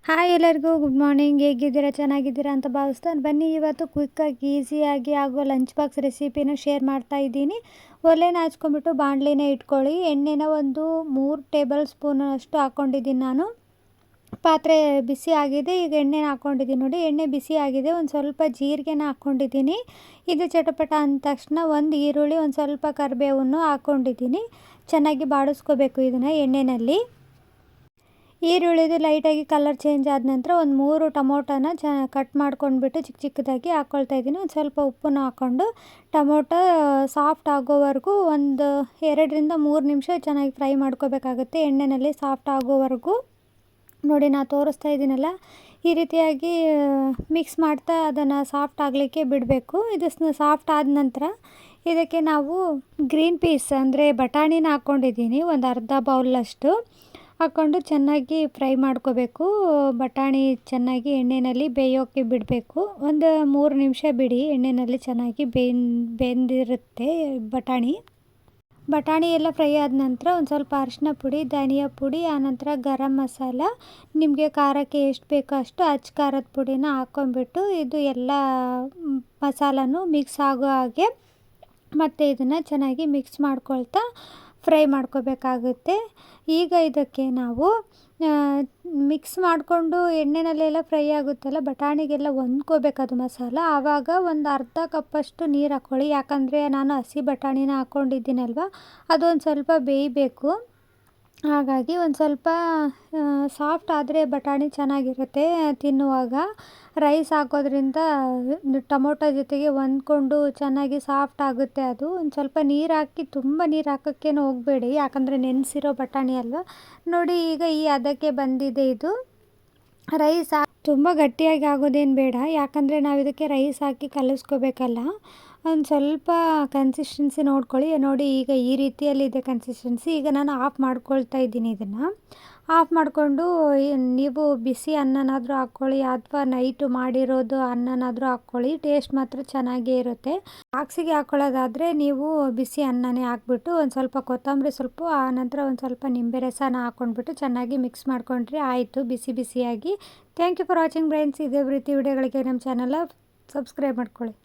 Hi ಎಲ್ಲರಿಗೂ good morning. ಹೇಗಿದ್ದೀರಾ? ಚೆನ್ನಾಗಿದ್ದೀರಾ ಅಂತ ಭಾವಿಸ್ತಾನೆ. ಬನ್ನಿ ಇವತ್ತು ಕ್ವಿಕ್ಕಾಗಿ ಈಸಿಯಾಗಿ ಆಗೋ ಲಂಚ್ ಬಾಕ್ಸ್ ರೆಸಿಪಿನ ಶೇರ್ ಮಾಡ್ತಾ ಇದ್ದೀನಿ. ಒಲೆನ ಹಚ್ಕೊಂಡ್ಬಿಟ್ಟು ಬಾಣಲಿನ ಇಟ್ಕೊಳ್ಳಿ. ಎಣ್ಣೆನ ಒಂದು 3 ಟೇಬಲ್ ಸ್ಪೂನಷ್ಟು ಹಾಕ್ಕೊಂಡಿದ್ದೀನಿ ನಾನು. ಪಾತ್ರೆ ಬಿಸಿ ಆಗಿದೆ. ಈಗ ಎಣ್ಣೆನ ಹಾಕ್ಕೊಂಡಿದ್ದೀನಿ ನೋಡಿ. ಎಣ್ಣೆ ಬಿಸಿ ಆಗಿದೆ. ಒಂದು ಸ್ವಲ್ಪ ಜೀರಿಗೆನ ಹಾಕ್ಕೊಂಡಿದ್ದೀನಿ. ಇದು ಚಟಪಟ ಅಂದ ತಕ್ಷಣ ಒಂದು ಈರುಳ್ಳಿ, ಒಂದು ಸ್ವಲ್ಪ ಕರಿಬೇವನ್ನು ಹಾಕ್ಕೊಂಡಿದ್ದೀನಿ. ಚೆನ್ನಾಗಿ ಬಾಡಿಸ್ಕೋಬೇಕು ಇದನ್ನು ಎಣ್ಣೆಯಲ್ಲಿ. ಈರುಳ್ಳಿದು ಲೈಟಾಗಿ ಕಲರ್ ಚೇಂಜ್ ಆದ ನಂತರ ಒಂದು 3 ಟೊಮೊಟೊನ ಕಟ್ ಮಾಡ್ಕೊಂಡ್ಬಿಟ್ಟು ಚಿಕ್ಕ ಚಿಕ್ಕದಾಗಿ ಹಾಕ್ಕೊಳ್ತಾ ಇದ್ದೀನಿ. ಒಂದು ಸ್ವಲ್ಪ ಉಪ್ಪನ್ನು ಹಾಕ್ಕೊಂಡು ಟೊಮೊಟೊ ಸಾಫ್ಟ್ ಆಗೋವರೆಗೂ ಒಂದು 2ರಿಂದ 3 ನಿಮಿಷ ಚೆನ್ನಾಗಿ ಫ್ರೈ ಮಾಡ್ಕೋಬೇಕಾಗುತ್ತೆ ಎಣ್ಣೆಯಲ್ಲಿ ಸಾಫ್ಟ್ ಆಗೋವರೆಗೂ. ನೋಡಿ ನಾನು ತೋರಿಸ್ತಾ ಇದ್ದೀನಲ್ಲ, ಈ ರೀತಿಯಾಗಿ ಮಿಕ್ಸ್ ಮಾಡ್ತಾ ಅದನ್ನು ಸಾಫ್ಟ್ ಆಗಲಿಕ್ಕೆ ಬಿಡಬೇಕು. ಇದು ಸಾಫ್ಟ್ ಆದ ನಂತರ ಇದಕ್ಕೆ ನಾವು ಗ್ರೀನ್ ಪೀಸ್ ಅಂದರೆ ಬಟಾಣಿನ ಹಾಕ್ಕೊಂಡಿದ್ದೀನಿ. ಒಂದು ಅರ್ಧ ಬೌಲಷ್ಟು ಹಾಕ್ಕೊಂಡು ಚೆನ್ನಾಗಿ ಫ್ರೈ ಮಾಡ್ಕೋಬೇಕು. ಬಟಾಣಿ ಚೆನ್ನಾಗಿ ಎಣ್ಣೆಯಲ್ಲಿ ಬೇಯೋಕ್ಕೆ ಬಿಡಬೇಕು. ಒಂದು 3 ನಿಮಿಷ ಬಿಡಿ. ಎಣ್ಣೆಯಲ್ಲಿ ಚೆನ್ನಾಗಿ ಬೆಂದಿರುತ್ತೆ ಬಟಾಣಿ ಎಲ್ಲ ಫ್ರೈ ಆದ ನಂತರ ಒಂದು ಸ್ವಲ್ಪ ಅರಿಶಿನ ಪುಡಿ, ಧನಿಯಾ ಪುಡಿ, ಆನಂತರ ಗರಂ ಮಸಾಲ, ನಿಮಗೆ ಖಾರಕ್ಕೆ ಎಷ್ಟು ಬೇಕೋ ಅಷ್ಟು ಅಚ್ಚ ಖಾರದ ಪುಡಿನ ಹಾಕ್ಕೊಂಡ್ಬಿಟ್ಟು ಇದು ಎಲ್ಲ ಮಸಾಲನೂ ಮಿಕ್ಸ್ ಆಗೋ ಹಾಗೆ ಮತ್ತು ಇದನ್ನು ಚೆನ್ನಾಗಿ ಮಿಕ್ಸ್ ಮಾಡ್ಕೊಳ್ತಾ ಫ್ರೈ ಮಾಡ್ಕೋಬೇಕಾಗುತ್ತೆ. ಈಗ ಇದಕ್ಕೆ ನಾವು ಮಿಕ್ಸ್ ಮಾಡಿಕೊಂಡು ಎಣ್ಣೆಯಲ್ಲೆಲ್ಲ ಫ್ರೈ ಆಗುತ್ತಲ್ಲ, ಬಟಾಣಿಗೆಲ್ಲ ಹೊಂದ್ಕೋಬೇಕದು ಮಸಾಲ. ಆವಾಗ ಒಂದು ಅರ್ಧ ಕಪ್ಪಷ್ಟು ನೀರು ಹಾಕ್ಕೊಳ್ಳಿ. ಯಾಕಂದರೆ ನಾನು ಹಸಿ ಬಟಾಣಿನ ಹಾಕ್ಕೊಂಡಿದ್ದೀನಲ್ವ, ಅದೊಂದು ಸ್ವಲ್ಪ ಬೇಯಬೇಕು. ಹಾಗಾಗಿ ಒಂದು ಸ್ವಲ್ಪ ಸಾಫ್ಟ್ ಆದರೆ ಬಟಾಣಿ ಚೆನ್ನಾಗಿರುತ್ತೆ ತಿನ್ನುವಾಗ. ರೈಸ್ ಹಾಕೋದ್ರಿಂದ ಟೊಮೊಟೊ ಜೊತೆಗೆ ಹೊಂದ್ಕೊಂಡು ಚೆನ್ನಾಗಿ ಸಾಫ್ಟ್ ಆಗುತ್ತೆ ಅದು. ಒಂದು ಸ್ವಲ್ಪ ನೀರು ಹಾಕಿ, ತುಂಬ ನೀರು ಹಾಕೋಕ್ಕೇನು ಹೋಗಬೇಡಿ, ಯಾಕಂದರೆ ನೆನೆಸಿರೋ ಬಟಾಣಿ ಅಲ್ವ. ನೋಡಿ ಈಗ ಈ ಹದಕ್ಕೆ ಬಂದಿದೆ ಇದು. ರೈಸ್ ತುಂಬ ಗಟ್ಟಿಯಾಗಿ ಆಗೋದೇನು ಬೇಡ, ಯಾಕಂದರೆ ನಾವು ಇದಕ್ಕೆ ರೈಸ್ ಹಾಕಿ ಕಲಿಸ್ಕೋಬೇಕಲ್ಲ. ಒಂದು ಸ್ವಲ್ಪ ಕನ್ಸಿಸ್ಟೆನ್ಸಿ ನೋಡ್ಕೊಳ್ಳಿ. ನೋಡಿ ಈಗ ಈ ರೀತಿಯಲ್ಲಿದೆ ಕನ್ಸಿಸ್ಟೆನ್ಸಿ. ಈಗ ನಾನು ಆಫ್ ಮಾಡ್ಕೊಳ್ತಾ ಇದ್ದೀನಿ. ಇದನ್ನು ಆಫ್ ಮಾಡಿಕೊಂಡು ನೀವು ಬಿಸಿ ಅನ್ನನಾದರೂ ಹಾಕ್ಕೊಳ್ಳಿ ಅಥವಾ ನೈಟು ಮಾಡಿರೋದು ಅನ್ನನಾದರೂ ಹಾಕ್ಕೊಳ್ಳಿ. ಟೇಸ್ಟ್ ಮಾತ್ರ ಚೆನ್ನಾಗೇ ಇರುತ್ತೆ. ಬಾಕ್ಸಿಗೆ ಹಾಕ್ಕೊಳ್ಳೋದಾದರೆ ನೀವು ಬಿಸಿ ಅನ್ನನೇ ಹಾಕ್ಬಿಟ್ಟು ಒಂದು ಸ್ವಲ್ಪ ಕೊತ್ತಂಬರಿ ಸೊಪ್ಪು, ಆನಂತರ ಒಂದು ಸ್ವಲ್ಪ ನಿಂಬೆ ರಸನ ಹಾಕ್ಕೊಂಡ್ಬಿಟ್ಟು ಚೆನ್ನಾಗಿ ಮಿಕ್ಸ್ ಮಾಡ್ಕೊಂಡ್ರೆ ಆಯಿತು ಬಿಸಿ ಬಿಸಿಯಾಗಿ. Thank you for watching friends. ಇದೇ ರೀತಿ ವಿಡಿಯೋಗಳಿಗೆ ನಮ್ಮ ಚಾನಲ್ ಸಬ್ಸ್ಕ್ರೈಬ್ ಮಾಡ್ಕೊಳ್ಳಿ.